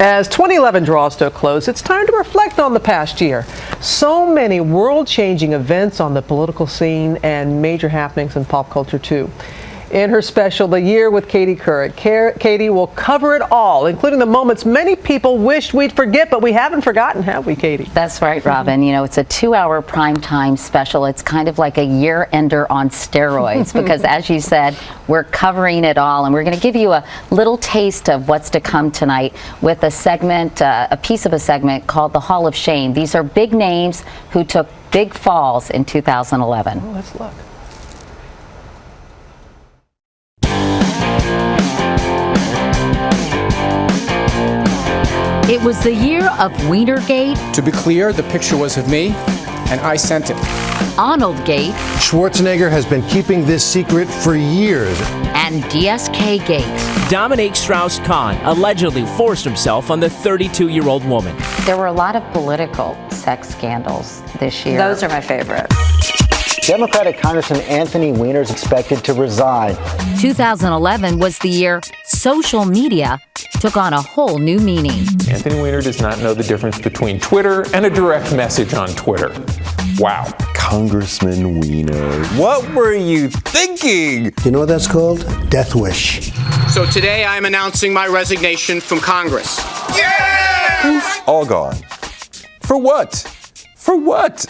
As 2011 draws to a close, it's time to reflect on the past year. So many world-changing events on the political scene and major happenings in pop culture too. In her special, The Year with Katie Couric, Katie will cover it all, including the moments many people wished we'd forget, but we haven't forgotten, have we, Katie? That's right, Robin. You know, it's a 2-hour primetime special. It's kind of like a year-ender on steroids because, as you said, we're covering it all, and we're going to give you a little taste of what's to come tonight with a segment, a piece of a segment called The Hall of Shame. These are big names who took big falls in 2011. Oh, let's look. It was the year of Weinergate. To be clear, the picture was of me, and I sent it. Arnoldgate. Schwarzenegger has been keeping this secret for years. And DSK-gate. Dominique Strauss-Kahn allegedly forced himself on the 32-year-old woman. There were a lot of political sex scandals this year. Those are my favorite. Democratic Congressman Anthony Weiner is expected to resign. 2011 was the year social media took on a whole new meaning. Anthony Weiner does not know the difference between Twitter and a direct message on Twitter. Wow. Congressman Weiner, what were you thinking? You know what that's called? Death wish. So today I'm announcing my resignation from Congress. Yeah! All gone. For what? For what?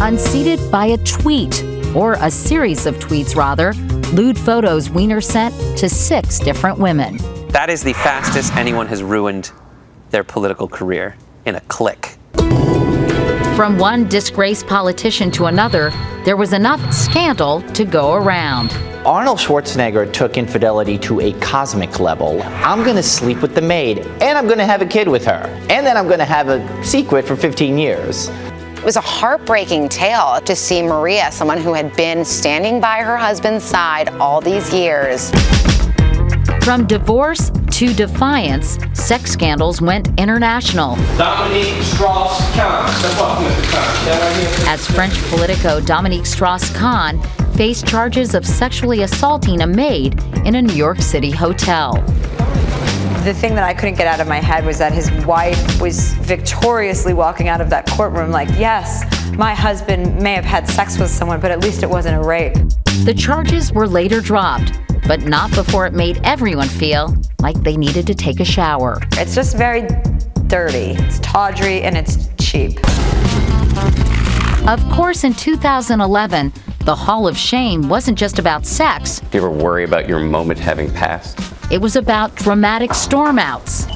Unseated by a tweet, or a series of tweets rather, lewd photos Weiner sent to 6 different women. That is the fastest anyone has ruined their political career, in a click. From one disgraced politician to another, there was enough scandal to go around. Arnold Schwarzenegger took infidelity to a cosmic level. I'm going to sleep with the maid, and I'm going to have a kid with her, and then I'm going to have a secret for 15 years. It was a heartbreaking tale to see Maria, someone who had been standing by her husband's side all these years. From divorce to defiance, sex scandals went international. Dominique Strauss-Kahn. As French politico Dominique Strauss-Kahn faced charges of sexually assaulting a maid in a New York City hotel. The thing that I couldn't get out of my head was that his wife was victoriously walking out of that courtroom like, yes, my husband may have had sex with someone, but at least it wasn't a rape. The charges were later dropped, but not before it made everyone feel like they needed to take a shower. It's just very dirty. It's tawdry and it's cheap. Of course, in 2011, the Hall of Shame wasn't just about sex. Do you ever worry about your moment having passed? It was about dramatic stormouts.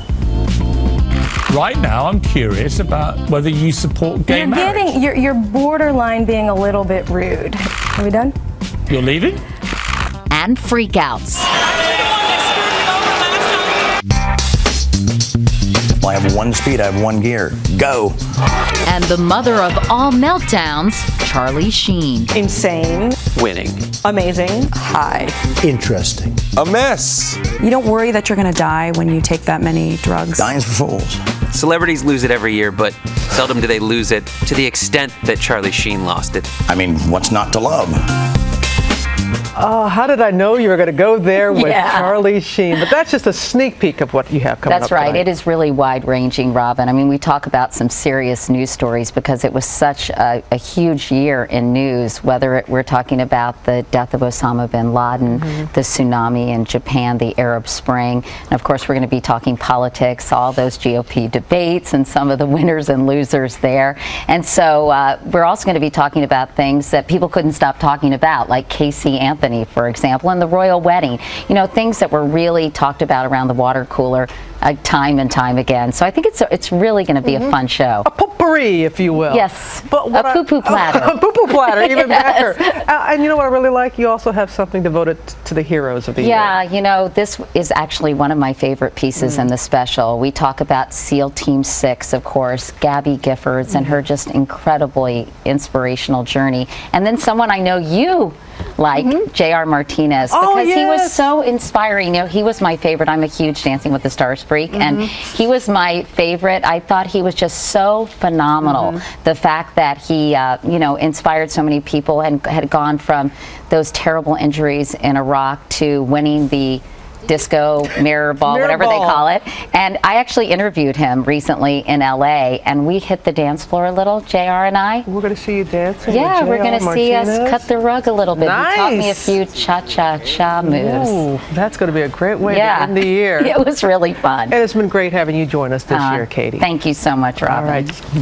Right now, I'm curious about whether you support gay marriage. You're borderline being a little bit rude. Are we done? You're leaving? And freakouts. I have one speed, I have one gear. Go. And the mother of all meltdowns, Charlie Sheen. Insane. Winning. Amazing. High. Interesting. A mess. You don't worry that you're going to die when you take that many drugs. Dying's for fools. Celebrities lose it every year, but seldom do they lose it to the extent that Charlie Sheen lost it. I mean, what's not to love? Oh, how did I know you were going to go there with Charlie Sheen? But that's just a sneak peek of what you have coming up That's right. tonight. It is really wide-ranging, Robin. I mean, we talk about some serious news stories because it was such a huge year in news, whether we're talking about the death of Osama bin Laden, the tsunami in Japan, the Arab Spring, and of course we're going to be talking politics, all those GOP debates and some of the winners and losers there. And so we're also going to be talking about things that people couldn't stop talking about, like Casey Anthony, for example, and the royal wedding. You know, things that were really talked about around the water cooler time and time again. So I think it's really going to be a fun show. A potpourri, if you will. Yes, but a poo-poo platter. A poo-poo platter, even Yes. better. And you know what I really like? You also have something devoted to the heroes of the year. Yeah, you know, this is actually one of my favorite pieces in the special. We talk about SEAL Team 6, of course, Gabby Giffords and her just incredibly inspirational journey. And then someone I know you like, J.R. Martinez, because he was so inspiring. You know, he was my favorite. I'm a huge Dancing with the Stars freak, and he was my favorite. I thought he was just so phenomenal. The fact that he, you know, inspired so many people and had gone from those terrible injuries in Iraq to winning the disco, mirror ball, Mirror whatever they ball. call it. And I actually interviewed him recently in LA, and we hit the dance floor a little, JR and I. We're going to see you dancing. Yeah, with we're going JR to see us Martinez. cut the rug a little bit. He taught me a Nice. few cha-cha-cha moves. Ooh, that's going to be a great way Yeah. to end the year. It was really fun. And it's been great having you join us this year, Katie. Thank you so much, Robin. All right.